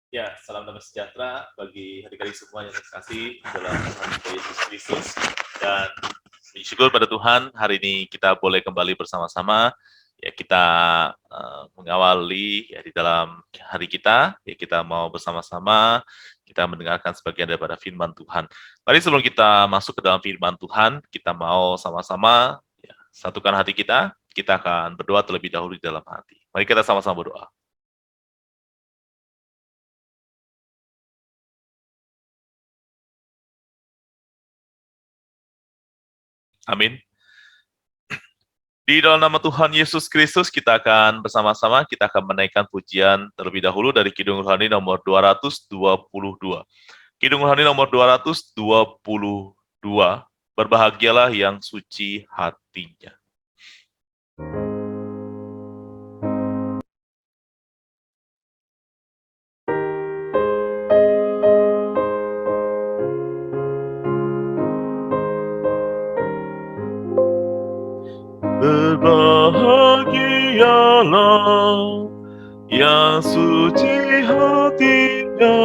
Ya, salam damai sejahtera bagi adik-adik semua yang terkasih dalam Tuhan kita Yesus Kristus. Dan puji syukur pada Tuhan, hari ini kita boleh kembali bersama-sama. Ya, kita mengawali ya di dalam hari kita. Ya, kita mau bersama-sama kita mendengarkan sebagian daripada firman Tuhan. Mari sebelum kita masuk ke dalam firman Tuhan, kita mau sama-sama ya, satukan hati kita. Kita akan berdoa terlebih dahulu di dalam hati. Mari kita sama-sama berdoa. Amin. Di dalam nama Tuhan Yesus Kristus, kita akan bersama-sama, kita akan menaikkan pujian terlebih dahulu dari Kidung Rohani nomor 222. Kidung Rohani nomor 222, berbahagialah yang suci hatinya. Berbahagialah yang suci hatinya,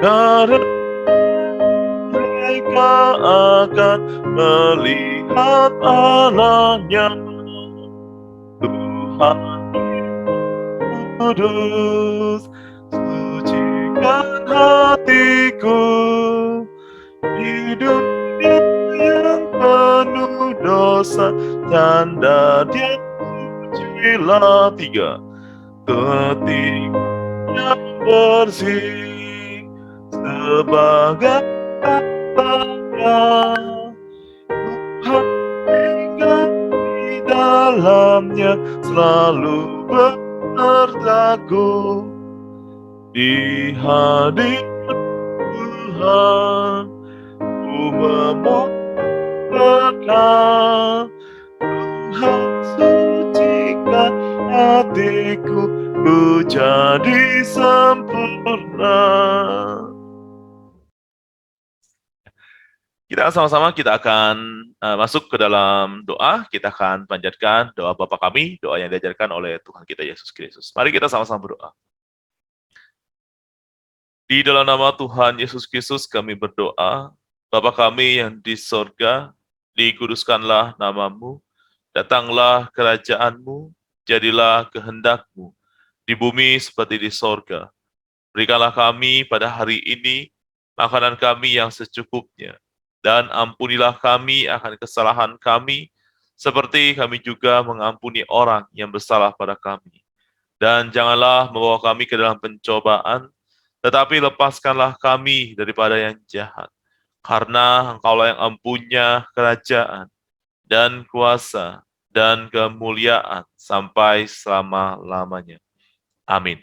karena mereka akan melihat Allahnya. Tuhan Kudus, sucikan hatiku di dunia yang penuh dosa, tanda dia sucilah. 3. Ketika yang bersih sebagai tanda, Tuhan tinggal di dalamnya, selalu bersertaku di hadirat Tuhan. Ku memohonkan Tuhan, sucikan hatiku, ku jadi sempurna. Kita sama-sama kita akan masuk ke dalam doa. Kita akan panjatkan doa Bapa kami, doa yang diajarkan oleh Tuhan kita Yesus Kristus. Mari kita sama-sama berdoa. Di dalam nama Tuhan Yesus Kristus kami berdoa, Bapa kami yang di sorga, dikuduskanlah namamu, datanglah kerajaanmu, jadilah kehendakmu, di bumi seperti di sorga. Berikanlah kami pada hari ini makanan kami yang secukupnya, dan ampunilah kami akan kesalahan kami, seperti kami juga mengampuni orang yang bersalah pada kami. Dan janganlah membawa kami ke dalam pencobaan, tetapi lepaskanlah kami daripada yang jahat. Karena Engkaulah yang empunya kerajaan, dan kuasa, dan kemuliaan, sampai selama-lamanya. Amin.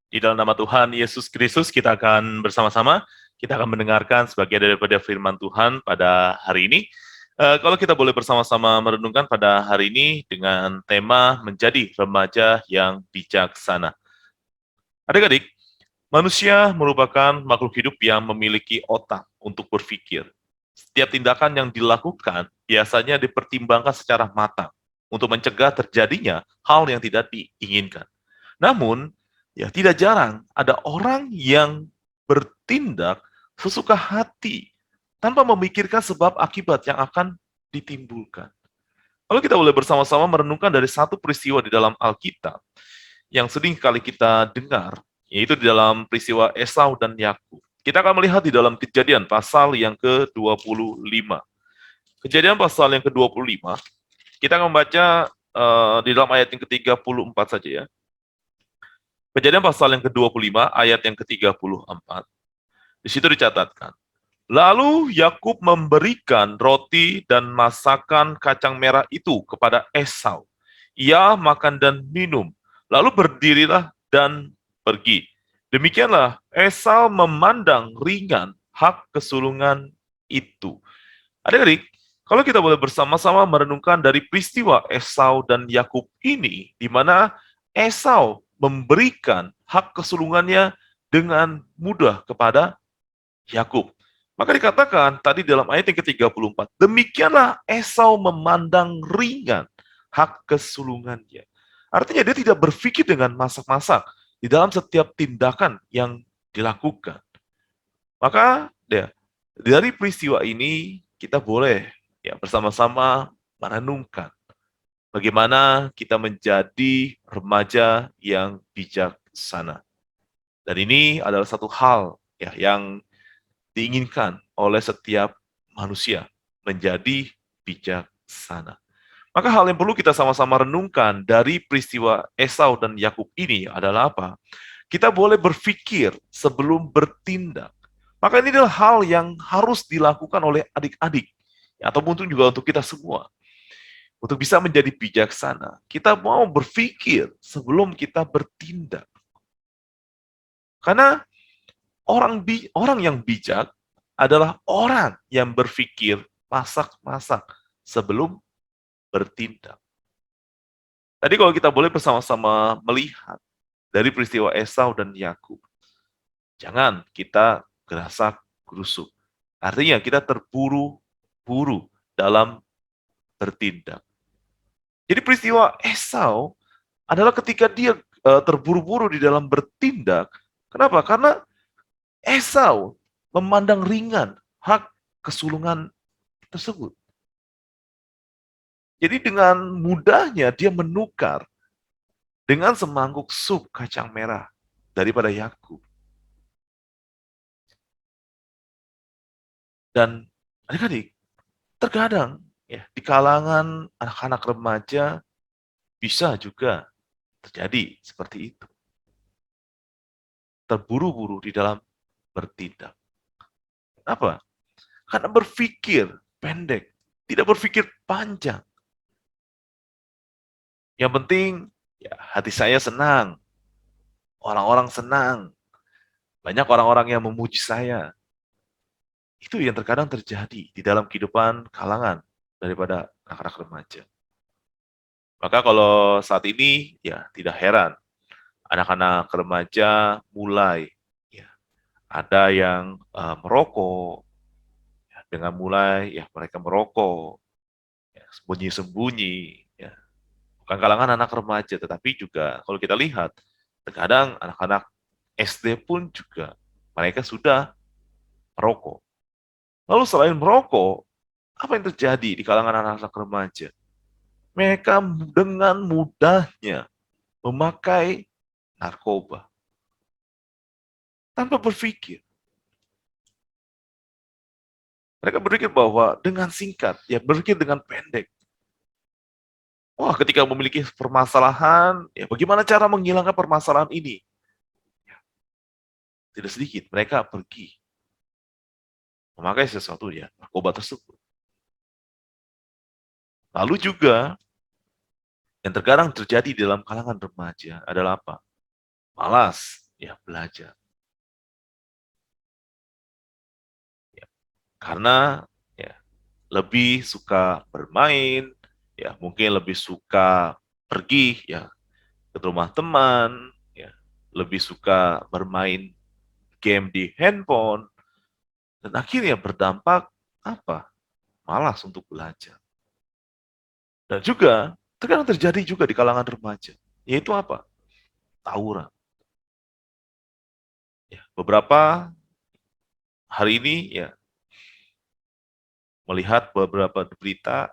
Di dalam nama Tuhan Yesus Kristus, kita akan bersama-sama, kita akan mendengarkan sebagian daripada firman Tuhan pada hari ini. Kalau kita boleh bersama-sama merenungkan pada hari ini dengan tema menjadi remaja yang bijaksana. Adik-adik, manusia merupakan makhluk hidup yang memiliki otak untuk berpikir. Setiap tindakan yang dilakukan biasanya dipertimbangkan secara matang untuk mencegah terjadinya hal yang tidak diinginkan. Namun, ya tidak jarang ada orang yang bertindak sesuka hati tanpa memikirkan sebab akibat yang akan ditimbulkan. Kalau kita boleh bersama-sama merenungkan dari satu peristiwa di dalam Alkitab yang sering kali kita dengar, yaitu di dalam peristiwa Esau dan Yakub. Kita akan melihat di dalam Kejadian pasal yang ke-25. Kejadian pasal yang ke-25, kita akan membaca di dalam ayat yang ke-34 saja ya. Kejadian pasal yang ke-25, ayat yang ke-34. Di situ dicatatkan, lalu Yakub memberikan roti dan masakan kacang merah itu kepada Esau. Ia makan dan minum, lalu berdirilah dan pergi. Demikianlah Esau memandang ringan hak kesulungan itu. Adik-adik, kalau kita boleh bersama-sama merenungkan dari peristiwa Esau dan Yakub ini, di mana Esau memberikan hak kesulungannya dengan mudah kepada Yakub. Maka dikatakan tadi dalam ayat yang ke-34, demikianlah Esau memandang ringan hak kesulungannya. Artinya dia tidak berpikir dengan masak-masak. di dalam setiap tindakan yang dilakukan. Maka dari peristiwa ini kita boleh bersama-sama merenungkan bagaimana kita menjadi remaja yang bijaksana. Dan ini adalah satu hal yang diinginkan oleh setiap manusia, menjadi bijaksana. Maka hal yang perlu kita sama-sama renungkan dari peristiwa Esau dan Yakub ini adalah apa? Kita boleh berpikir sebelum bertindak. Maka ini adalah hal yang harus dilakukan oleh adik-adik, ataupun juga untuk kita semua. Untuk bisa menjadi bijaksana, kita mau berpikir sebelum kita bertindak. Karena orang yang bijak adalah orang yang berpikir masak-masak sebelum bertindak. Tadi kalau kita boleh bersama-sama melihat dari peristiwa Esau dan Yakub, jangan kita gerasak gerusuk. Artinya kita terburu-buru dalam bertindak. Jadi peristiwa Esau adalah ketika dia terburu-buru di dalam bertindak. Kenapa? Karena Esau memandang ringan hak kesulungan tersebut. Jadi dengan mudahnya dia menukar dengan semangkuk sup kacang merah daripada Yakub. Dan adik-adik, terkadang di kalangan anak-anak remaja bisa juga terjadi seperti itu. Terburu-buru di dalam bertindak. Apa? Karena berpikir pendek, tidak berpikir panjang. Yang penting hati saya senang, orang-orang senang, banyak orang-orang yang memuji saya. Itu yang terkadang terjadi di dalam kehidupan kalangan daripada anak-anak remaja. Maka kalau saat ini tidak heran anak-anak remaja mulai ada yang merokok, dengan mulai mereka merokok sembunyi-sembunyi, bukan kalangan anak remaja, tetapi juga kalau kita lihat terkadang anak-anak SD pun juga mereka sudah merokok. Lalu selain merokok, apa yang terjadi di kalangan anak-anak remaja? Mereka dengan mudahnya memakai narkoba tanpa berpikir. Mereka berpikir bahwa dengan singkat, berpikir dengan pendek. Wah, ketika memiliki permasalahan, bagaimana cara menghilangkan permasalahan ini? Tidak sedikit, mereka pergi memakai sesuatu narkoba tersebut. Lalu juga, yang terkadang terjadi di dalam kalangan remaja adalah apa? Malas belajar. Karena lebih suka bermain, mungkin lebih suka pergi ke rumah teman, lebih suka bermain game di handphone, dan akhirnya berdampak apa? Malas untuk belajar. Dan juga terkadang terjadi juga di kalangan remaja, yaitu apa? Tawuran. Beberapa hari ini melihat beberapa berita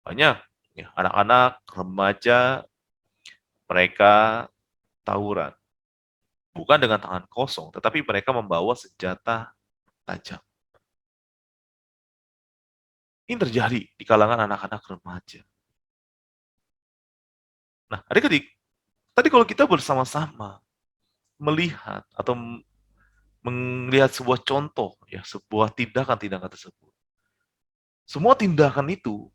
banyak anak-anak remaja mereka tawuran. Bukan dengan tangan kosong, tetapi mereka membawa senjata tajam. Ini terjadi di kalangan anak-anak remaja. Nah, adik-adik, tadi kalau kita bersama-sama melihat atau melihat sebuah contoh, sebuah tindakan-tindakan tersebut. Semua tindakan itu,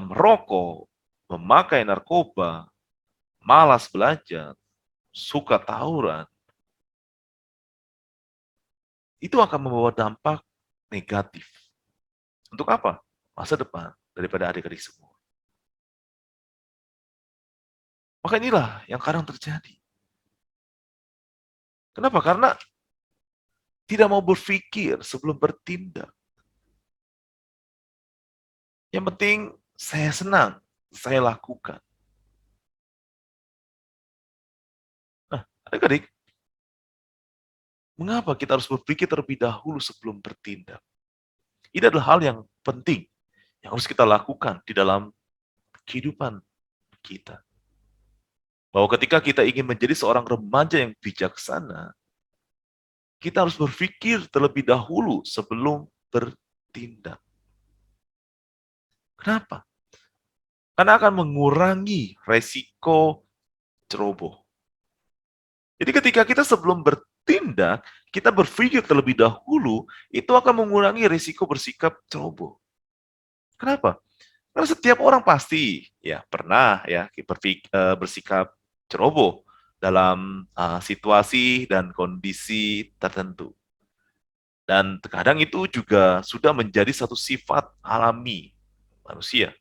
merokok, memakai narkoba, malas belajar, suka tawuran, itu akan membawa dampak negatif. Untuk apa? Masa depan daripada adik-adik semua. Maka inilah yang kadang terjadi. Kenapa? Karena tidak mau berpikir sebelum bertindak. Yang penting saya senang, saya lakukan. Adik-adik, mengapa kita harus berpikir terlebih dahulu sebelum bertindak? Ini adalah hal yang penting yang harus kita lakukan di dalam kehidupan kita. Bahwa ketika kita ingin menjadi seorang remaja yang bijaksana, kita harus berpikir terlebih dahulu sebelum bertindak. Kenapa? Karena akan mengurangi resiko ceroboh. Jadi ketika kita sebelum bertindak, kita berpikir terlebih dahulu, itu akan mengurangi resiko bersikap ceroboh. Kenapa? Karena setiap orang pasti ya pernah ya bersikap ceroboh dalam situasi dan kondisi tertentu. Dan terkadang itu juga sudah menjadi satu sifat alami manusia.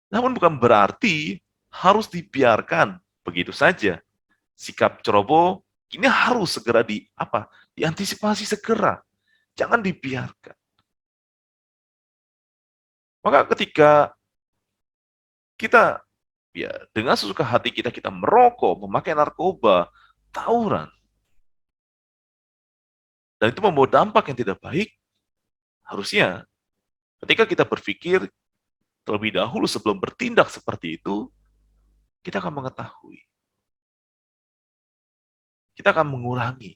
Namun bukan berarti harus dibiarkan begitu saja. Sikap ceroboh ini harus segera diantisipasi segera. Jangan dibiarkan. Maka ketika kita ya dengan sesuka hati kita merokok, memakai narkoba, tawuran, dan itu membawa dampak yang tidak baik, harusnya ketika kita berpikir terlebih dahulu sebelum bertindak seperti itu, kita akan mengetahui, kita akan mengurangi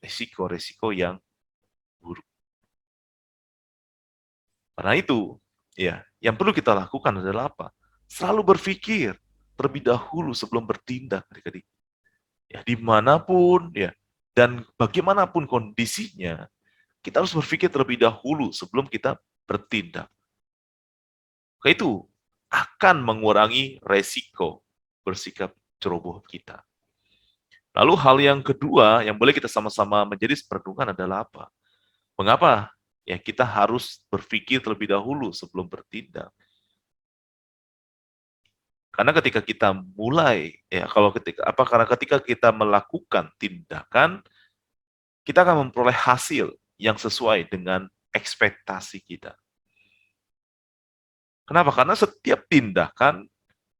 resiko-resiko yang buruk. Karena itu, ya, yang perlu kita lakukan adalah apa? Selalu berpikir terlebih dahulu sebelum bertindak, adik-adik. Ya, dimanapun, ya, dan bagaimanapun kondisinya, kita harus berpikir terlebih dahulu sebelum kita bertindak. Itu akan mengurangi resiko bersikap ceroboh kita. Lalu hal yang kedua yang boleh kita sama-sama menjadi perenungan adalah apa? Mengapa ya kita harus berpikir terlebih dahulu sebelum bertindak? Karena ketika kita mulai ya karena ketika kita melakukan tindakan, kita akan memperoleh hasil yang sesuai dengan ekspektasi kita. Kenapa? Karena setiap tindakan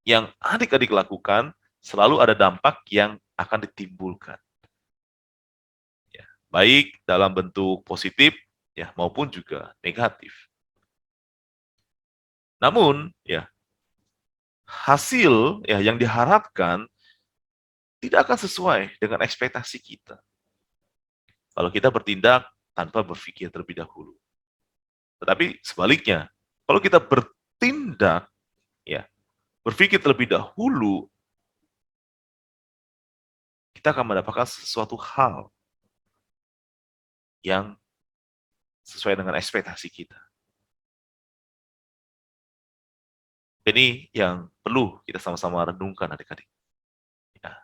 yang adik-adik lakukan selalu ada dampak yang akan ditimbulkan. Ya, baik dalam bentuk positif ya maupun juga negatif. Namun ya hasil ya yang diharapkan tidak akan sesuai dengan ekspektasi kita. Kalau kita bertindak tanpa berpikir terlebih dahulu. Tetapi sebaliknya, kalau kita bertindak ya berpikir terlebih dahulu, kita akan mendapatkan sesuatu hal yang sesuai dengan ekspektasi kita. Ini yang perlu kita sama-sama renungkan adik-adik. Ya,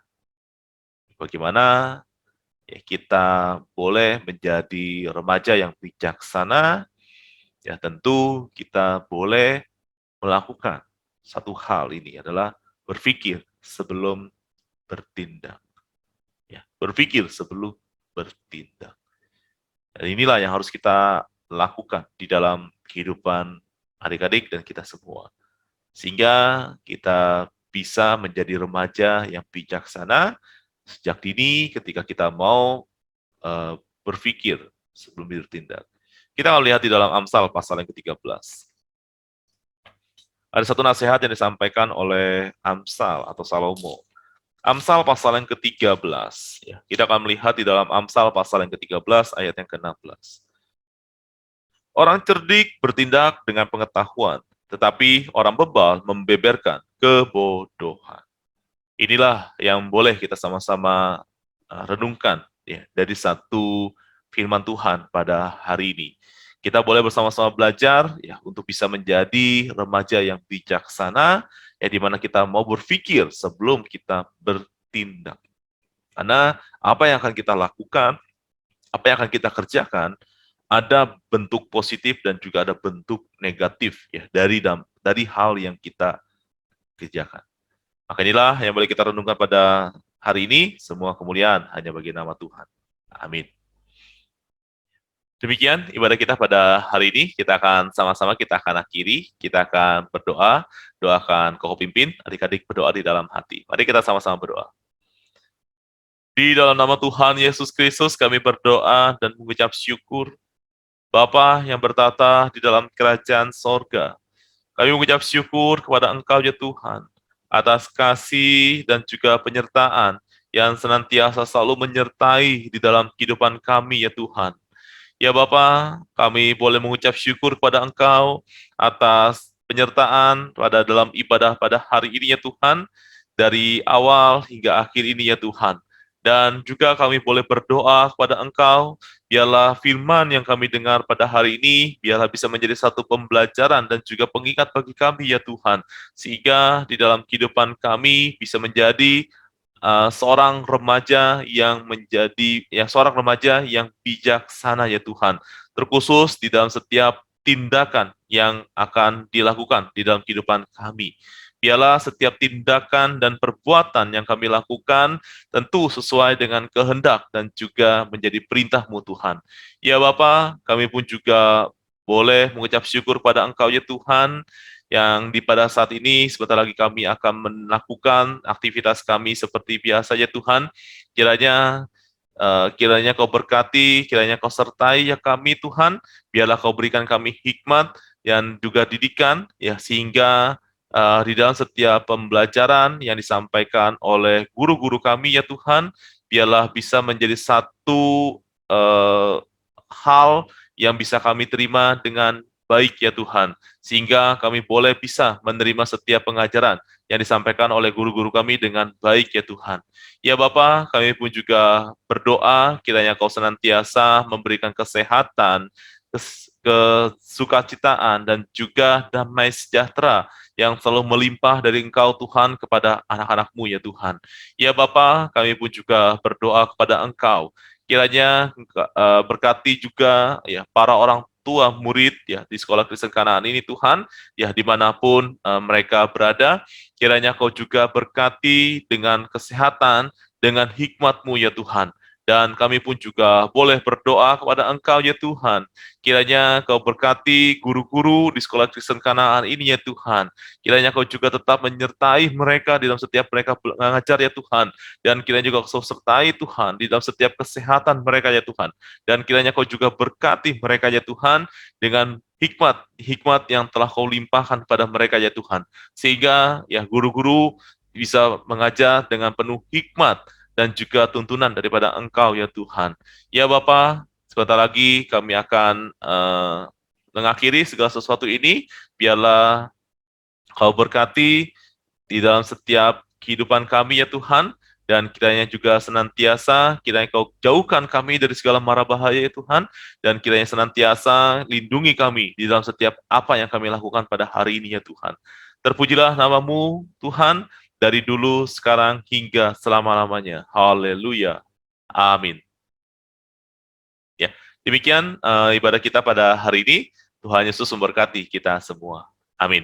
bagaimana ya kita boleh menjadi remaja yang bijaksana, ya tentu kita boleh melakukan satu hal ini adalah berpikir sebelum bertindak. Ya, berpikir sebelum bertindak. Dan inilah yang harus kita lakukan di dalam kehidupan adik-adik dan kita semua. Sehingga kita bisa menjadi remaja yang bijaksana sejak dini ketika kita mau berpikir sebelum bertindak. Kita akan lihat di dalam Amsal pasal yang ke-13. Ada satu nasihat yang disampaikan oleh Amsal atau Salomo. Amsal pasal yang ke-13. Ya, kita akan melihat di dalam Amsal pasal yang ke-13 ayat yang ke-16. Orang cerdik bertindak dengan pengetahuan, tetapi orang bebal membeberkan kebodohan. Inilah yang boleh kita sama-sama renungkan ya, dari satu firman Tuhan pada hari ini. Kita boleh bersama-sama belajar ya untuk bisa menjadi remaja yang bijaksana ya di mana kita mau berpikir sebelum kita bertindak. Karena apa yang akan kita lakukan, apa yang akan kita kerjakan ada bentuk positif dan juga ada bentuk negatif ya dari hal yang kita kerjakan. Maka inilah yang boleh kita renungkan pada hari ini. Semua kemuliaan hanya bagi nama Tuhan. Amin. Demikian ibadah kita pada hari ini. Kita akan akhiri. Kita akan berdoa. Doakan Koko pimpin, adik-adik berdoa di dalam hati. Mari kita sama-sama berdoa. Di dalam nama Tuhan Yesus Kristus kami berdoa dan mengucap syukur. Bapa yang bertata di dalam kerajaan sorga, kami mengucap syukur kepada Engkau ya Tuhan, atas kasih dan juga penyertaan yang senantiasa selalu menyertai di dalam kehidupan kami ya Tuhan. Ya Bapa, kami boleh mengucap syukur kepada Engkau atas penyertaan pada dalam ibadah pada hari ini ya Tuhan, dari awal hingga akhir ini ya Tuhan. Dan juga kami boleh berdoa kepada Engkau, biarlah firman yang kami dengar pada hari ini, biarlah bisa menjadi satu pembelajaran dan juga pengingat bagi kami ya Tuhan. Sehingga di dalam kehidupan kami bisa menjadi seorang remaja yang seorang remaja yang bijaksana ya Tuhan, terkhusus di dalam setiap tindakan yang akan dilakukan di dalam kehidupan kami. Biarlah setiap tindakan dan perbuatan yang kami lakukan tentu sesuai dengan kehendak dan juga menjadi perintah-Mu Tuhan. Ya Bapa, kami pun juga boleh mengucap syukur pada Engkau ya Tuhan, yang di pada saat ini sebentar lagi kami akan melakukan aktivitas kami seperti biasa ya Tuhan. Kiranya kiranya Kau berkati, kiranya Kau sertai ya kami Tuhan, biarlah Kau berikan kami hikmat dan juga didikan ya sehingga di dalam setiap pembelajaran yang disampaikan oleh guru-guru kami ya Tuhan, biarlah bisa menjadi satu uh, hal yang bisa kami terima dengan baik ya Tuhan, sehingga kami boleh bisa menerima setiap pengajaran yang disampaikan oleh guru-guru kami dengan baik ya Tuhan. Ya Bapa, kami pun juga berdoa kiranya Kau senantiasa memberikan kesehatan, kesukacitaan, dan juga damai sejahtera yang selalu melimpah dari Engkau Tuhan kepada anak-anak-Mu ya Tuhan. Ya Bapa, kami pun juga berdoa kepada Engkau. Kiranya berkati juga ya para orang tua murid ya di sekolah Kristen Kanaan ini Tuhan, ya dimanapun mereka berada, kiranya Kau juga berkati dengan kesehatan, dengan hikmat-Mu ya Tuhan. Dan kami pun juga boleh berdoa kepada Engkau ya Tuhan. Kiranya Kau berkati guru-guru di sekolah Kristen Kanaan ini ya Tuhan. Kiranya Kau juga tetap menyertai mereka di dalam setiap mereka mengajar ya Tuhan. Dan kiranya juga Kau sertai Tuhan di dalam setiap kesehatan mereka ya Tuhan. Dan kiranya Kau juga berkati mereka ya Tuhan dengan hikmat yang telah Kau limpahkan pada mereka ya Tuhan. Sehingga ya guru-guru bisa mengajar dengan penuh hikmat dan juga tuntunan daripada Engkau ya Tuhan. Ya Bapa, sebentar lagi kami akan mengakhiri segala sesuatu ini. Biarlah Kau berkati di dalam setiap kehidupan kami ya Tuhan, dan kiranya juga senantiasa, kiranya Kau jauhkan kami dari segala mara bahaya ya Tuhan, dan kiranya senantiasa lindungi kami di dalam setiap apa yang kami lakukan pada hari ini ya Tuhan. Terpujilah namamu Tuhan, dari dulu, sekarang, hingga selama-lamanya. Haleluya. Amin. Ya, demikian ibadah kita pada hari ini. Tuhan Yesus memberkati kita semua. Amin.